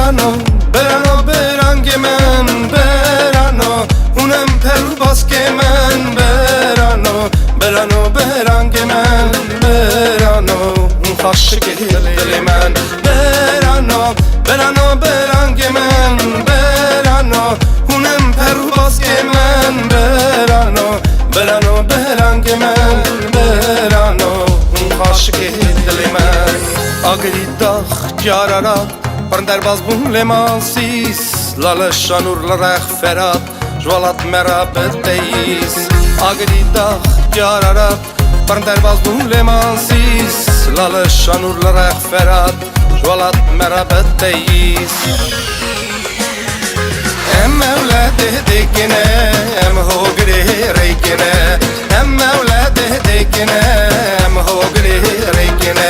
برانو برانو برانگ من برانو اونم پر باز که من برانو برانو برانگ من برانو اون خاشق دل من برانو برانو برانگ من برانو اونم پر باز که من برانو برانو برانگ من برانو اون خاشق دل من آگری داخ جارارا برندر باز بون لماسیس لالشان urlarak ferhat جوالات مرابط دیس آگری داخ جارارا برندر باز بون لماسیس لالشان urlarak ferhat جوالات مرابط دیس ام اولاده دیگنه ام هوگری ریگنه ام اولاده دیگنه ام هوگری ریگنه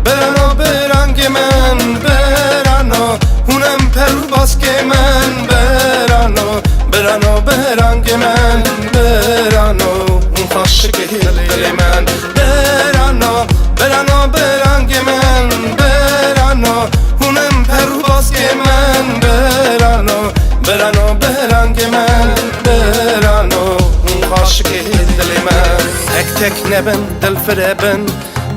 برانو برانگ من برانو اونم پر باز که من برانو برانو برانگ من برانو اون خاشق دل من برانو برانو برانگ من برانو اونم پر باز که من برانو برانو برانگ من برانو اون خاشق دل من تک تک نبن دل فربن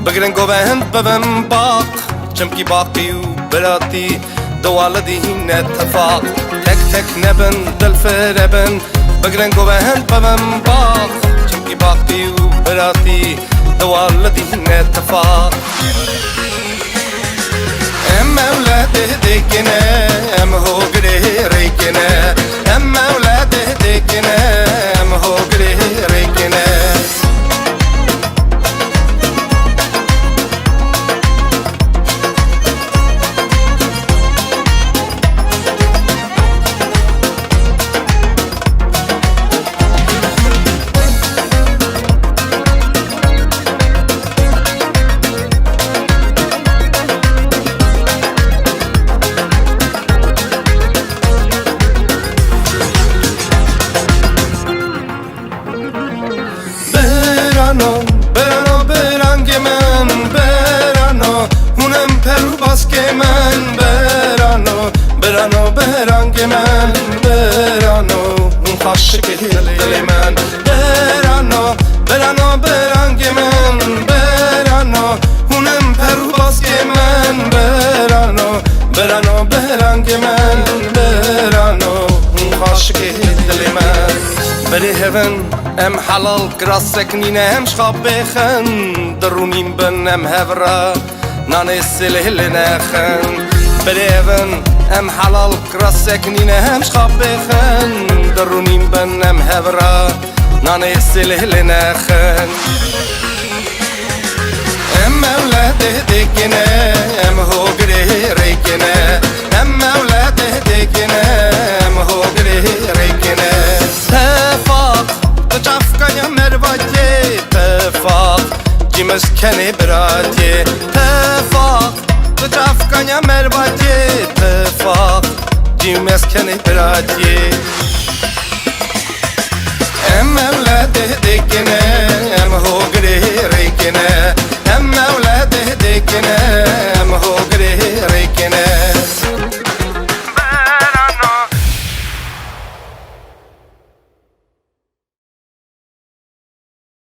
بگرن گوهند ببن باق چمکی باقی و براتی دوالدی هین اتفاق تک تک نبن دل فربن بگرن گوهند ببن باق چمکی باقی و براتی دوالدی هین اتفاق ام اولاده دیگنه ام هوگری ریگنه ام اولاده دیگنه ام هوگری ریگنه برانو برانو برانگ من برانو اونم پر باز که من برانو برانو برانگ من برانو اون خاشق دل من برانو برانو برانگ من برانو اونم پر باز که من برانو برانو برانگ من برانو اون خاشق دل من بری هفن ام حلال گراس سکنینه ام شخاب بخن درونیم بن ام هفرا نانه سلهل نخن بری هفن ام حلال گراس سکنینه ام شخاب بخن درونیم بن ام هفرا نانه سلهل نخن ام اولاده دیگنه ام هوگری ریگنه ام اولاده دیگنه ام هوگری ریگنه تفاق تجافکanya mervati tefaq Cimeskeni birati tefaq Tejafkanya mervati tefaq Cimeskeni birati Em evlade dikine em hogri